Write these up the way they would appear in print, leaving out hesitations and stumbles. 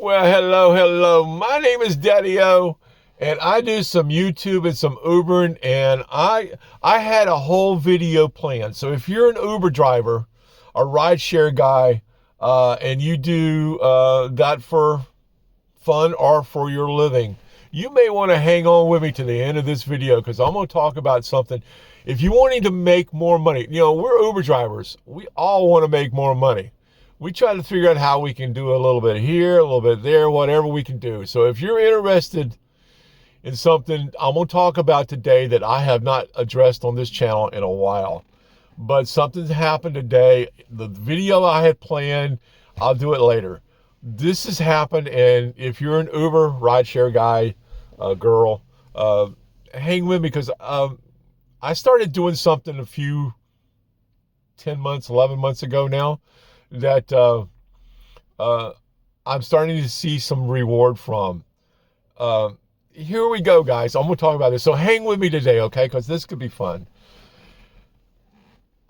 Well, hello. My name is Daddy-O, and I do some YouTube and some Ubering, and I had a whole video planned. So if you're an Uber driver, a rideshare guy, and you do that for fun or for your living, you may want to hang on with me to the end of this video because I'm going to talk about something. If you're wanting to make more money, we're Uber drivers. We all want to make more money. We try to figure out how we can do a little bit here, a little bit there, whatever we can do. So if you're interested in something I'm going to talk about today that I have not addressed on this channel in a while, but something's happened today. The video I had planned, I'll do it later. This has happened, and if you're an Uber rideshare guy, girl, hang with me because I started doing something a few 10 months, 11 months ago now that I'm starting to see some reward from. Here we go, guys. I'm going to talk about this. So hang with me today, okay? Because this could be fun.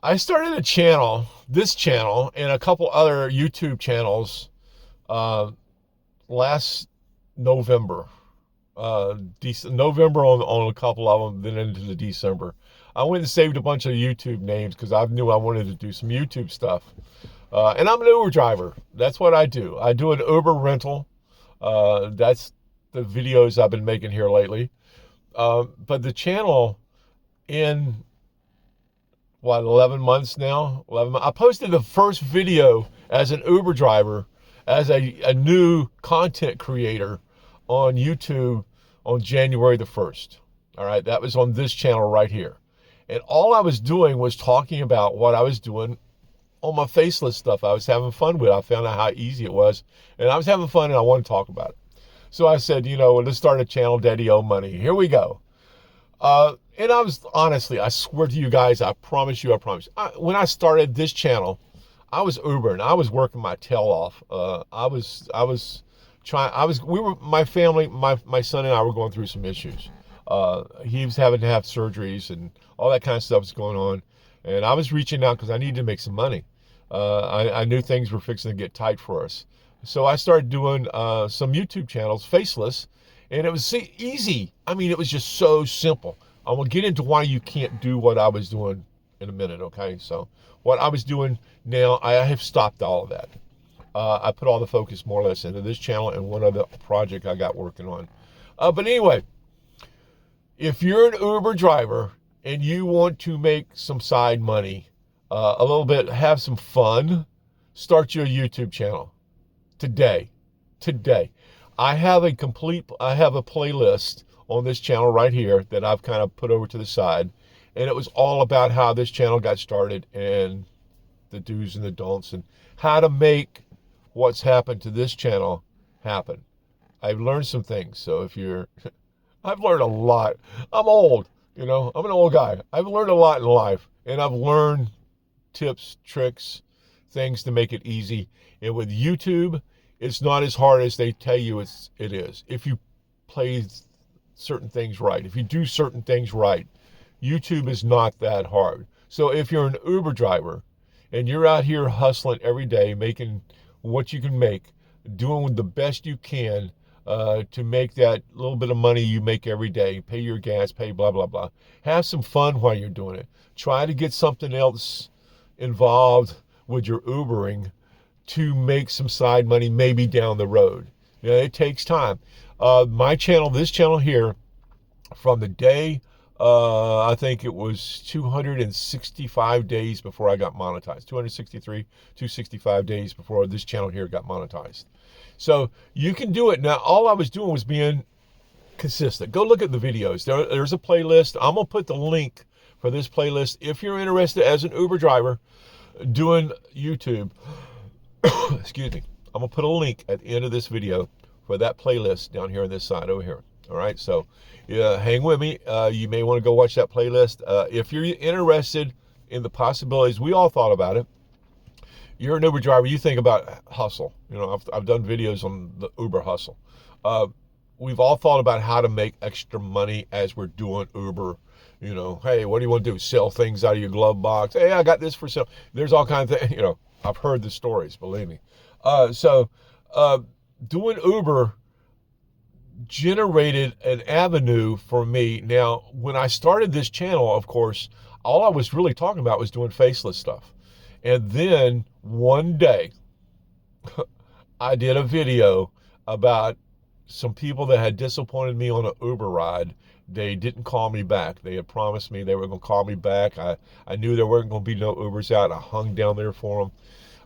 I started a channel, this channel, and a couple other YouTube channels last November. November on a couple of them, then into the December. I went and saved a bunch of YouTube names because I knew I wanted to do some YouTube stuff. And I'm an Uber driver. That's what I do. I do an Uber rental. That's the videos I've been making here lately. But the channel in, 11 months now? I posted the first video as an Uber driver, as a new content creator on YouTube on January the 1st. All right, that was on this channel right here. And all I was doing was talking about what I was doing on my faceless stuff I was having fun with. I found out how easy it was, and I was having fun, and I wanted to talk about it. So I said, let's start a channel, Daddy-O Money. Here we go. And I was, honestly, I swear to you guys, I promise you, when I started this channel, I was Ubering. I was working my tail off. My family, my son and I were going through some issues. He was having to have surgeries and all that kind of stuff was going on. And I was reaching out because I needed to make some money. I knew things were fixing to get tight for us. So I started doing some YouTube channels, faceless, and it was easy. I mean, it was just so simple. I'm going to get into why you can't do what I was doing in a minute, okay? So what I was doing now, I have stopped all of that. I put all the focus more or less into this channel and one other project I got working on. But anyway, if you're an Uber driver and you want to make some side money, a little bit, have some fun, start your YouTube channel today. I have a playlist on this channel right here that I've kind of put over to the side, and it was all about how this channel got started and the do's and the don'ts and how to make what's happened to this channel happen. I've learned some things. So I've learned a lot. I'm old, I'm an old guy. I've learned a lot in life, and I've learned tips, tricks, things to make it easy. And with YouTube, it's not as hard as they tell you it is. If you play certain things right, if you do certain things right, YouTube is not that hard. So if you're an Uber driver and you're out here hustling every day, making what you can make, doing the best you can to make that little bit of money you make every day, pay your gas, pay blah, blah, blah. Have some fun while you're doing it. Try to get something else involved with your Ubering to make some side money maybe down the road. It takes time. My channel, this channel here, from the day, I think it was 265 days before I got monetized. 265 days before this channel here got monetized. So you can do it. Now, all I was doing was being consistent. Go look at the videos. There's a playlist. I'm going to put the link for this playlist if you're interested as an Uber driver doing YouTube. Excuse me. I'm going to put a link at the end of this video for that playlist down here on this side over here. All right, so hang with me. You may want to go watch that playlist. If you're interested in the possibilities, we all thought about it. You're an Uber driver, you think about hustle. I've done videos on the Uber hustle. We've all thought about how to make extra money as we're doing Uber. Hey, what do you want to do? Sell things out of your glove box. Hey, I got this for sale. There's all kinds of things. I've heard the stories, believe me. doing Uber generated an avenue for me. Now, when I started this channel, of course, all I was really talking about was doing faceless stuff. And then one day, I did a video about some people that had disappointed me on an Uber ride. They didn't call me back. They had promised me they were going to call me back. I knew there weren't going to be no Ubers out. I hung down there for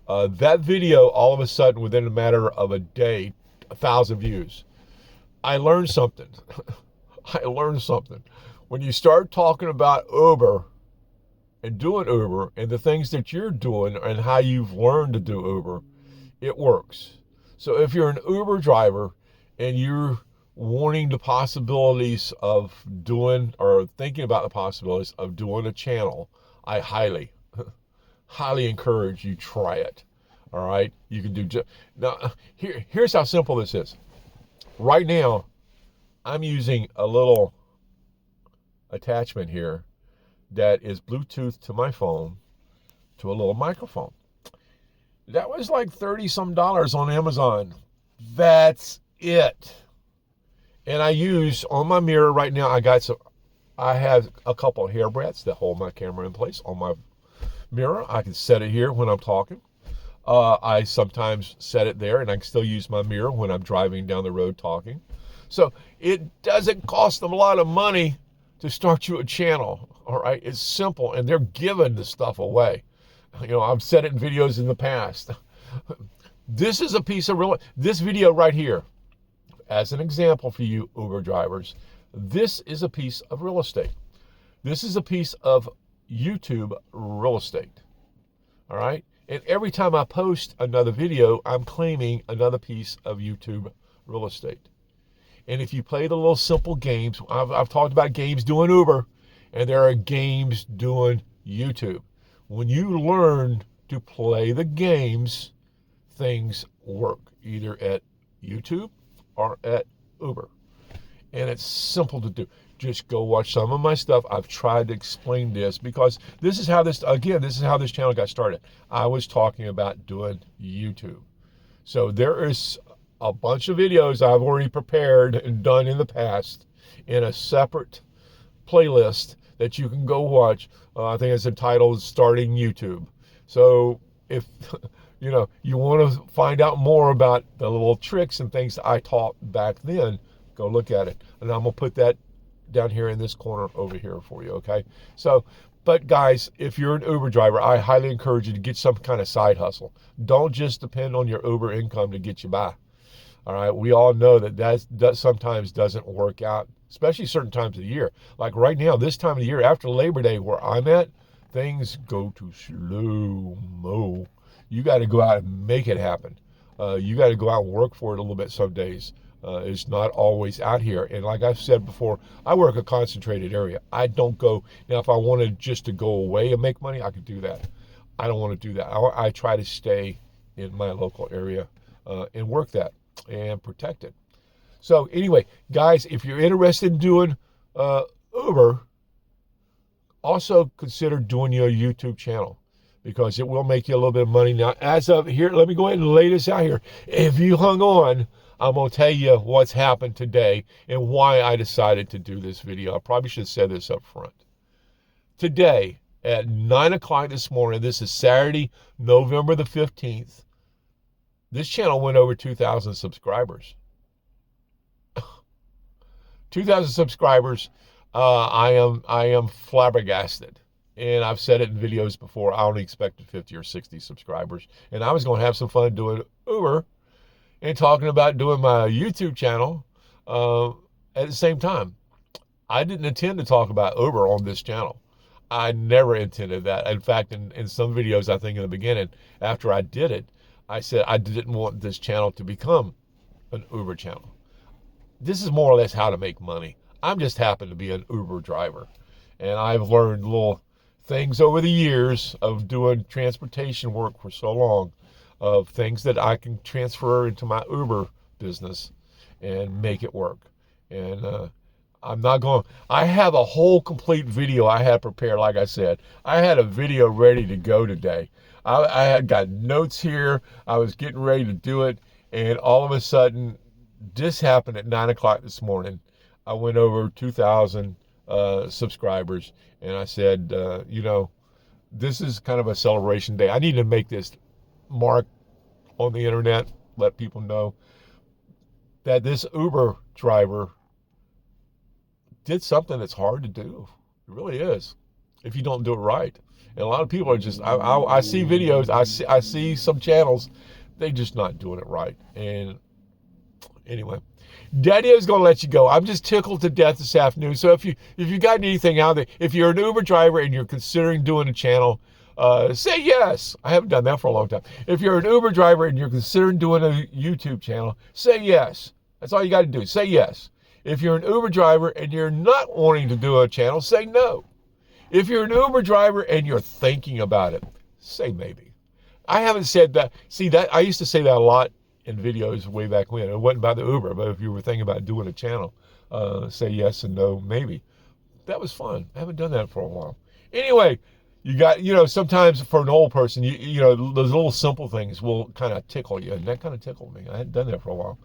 them. That video, all of a sudden, within a matter of a day, 1,000 views. I learned something. I learned something. When you start talking about Uber and doing Uber and the things that you're doing and how you've learned to do Uber, it works. So if you're an Uber driver and you're wanting the possibilities of doing or thinking about the possibilities of doing a channel, I highly encourage you try it. All right, you can do. Now, here's how simple this is. Right now, I'm using a little attachment here that is Bluetooth to my phone to a little microphone. That was like $30 some on Amazon. That's it. And I use on my mirror right now, I have a couple of hair breadths that hold my camera in place on my mirror. I can set it here when I'm talking. I sometimes set it there, and I can still use my mirror when I'm driving down the road talking. So it doesn't cost them a lot of money to start you a channel. All right, it's simple, and they're giving the stuff away. You know, I've said it in videos in the past. This is a piece of this video right here, as an example for you Uber drivers, this is a piece of real estate. This is a piece of YouTube real estate. All right. And every time I post another video, I'm claiming another piece of YouTube real estate. And if you play the little simple games, I've talked about games doing Uber, and there are games doing YouTube. When you learn to play the games, things work either at YouTube or at Uber. And it's simple to do. Just go watch some of my stuff. I've tried to explain this because this is how this channel got started. I was talking about doing YouTube. So there is a bunch of videos I've already prepared and done in the past in a separate playlist that you can go watch. I think it's entitled Starting YouTube. So if you want to find out more about the little tricks and things that I taught back then, go look at it. And I'm going to put that down here in this corner over here for you, okay? So, but guys, if you're an Uber driver, I highly encourage you to get some kind of side hustle. Don't just depend on your Uber income to get you by. All right, we all know that sometimes doesn't work out, especially certain times of the year. Like right now, this time of the year, after Labor Day, where I'm at, things go to slow-mo. You got to go out and make it happen. You got to go out and work for it a little bit some days. It's not always out here. And like I've said before, I work a concentrated area. I don't go, now if I wanted just to go away and make money, I could do that. I don't want to do that. I try to stay in my local area and work that and protect it. So anyway, guys, if you're interested in doing Uber, also consider doing your YouTube channel, because it will make you a little bit of money. Now, as of here, let me go ahead and lay this out here. If you hung on, I'm going to tell you what's happened today and why I decided to do this video. I probably should have said this up front. Today, at 9 o'clock this morning, this is Saturday, November the 15th, this channel went over 2,000 subscribers. 2,000 subscribers. I am flabbergasted. And I've said it in videos before, I only expected 50 or 60 subscribers. And I was going to have some fun doing Uber and talking about doing my YouTube channel at the same time. I didn't intend to talk about Uber on this channel. I never intended that. In fact, in some videos, I think in the beginning, after I did it, I said I didn't want this channel to become an Uber channel. This is more or less how to make money. I'm just happen to be an Uber driver. And I've learned little things over the years of doing transportation work for so long, of things that I can transfer into my Uber business and make it work. And I have a whole complete video I had prepared. Like I said, I had a video ready to go today. I had got notes here. I was getting ready to do it. And all of a sudden, this happened at 9 o'clock this morning. I went over 2,000 subscribers, and I said, you know, this is kind of a celebration day. I need to make this mark on the internet, let people know that this Uber driver did something that's hard to do. It really is, if you don't do it right. And a lot of people are just, I see videos, I see some channels, they just not doing it right. And anyway, Daddy is going to let you go. I'm just tickled to death this afternoon. So if you got anything out there, if you're an Uber driver and you're considering doing a channel, say yes. I haven't done that for a long time. If you're an Uber driver and you're considering doing a YouTube channel, say yes. That's all you got to do. Say yes. If you're an Uber driver and you're not wanting to do a channel, say no. If you're an Uber driver and you're thinking about it, say maybe. I haven't said that. See, that I used to say that a lot in videos way back when. It wasn't about the Uber, but if you were thinking about doing a channel, say yes and no, maybe. That was fun. I haven't done that for a while. Anyway, you got, you know, sometimes for an old person, you know, those little simple things will kind of tickle you, and that kind of tickled me. I hadn't done that for a while.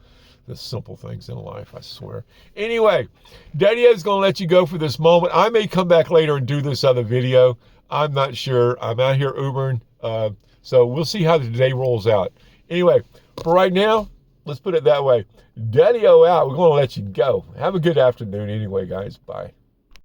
The simple things in life, I swear. Anyway, Daddy is going to let you go for this moment. I may come back later and do this other video. I'm not sure. I'm out here Ubering, so we'll see how the day rolls out. Anyway, for right now, let's put it that way. Daddy-o out. We're going to let you go. Have a good afternoon anyway, guys. Bye.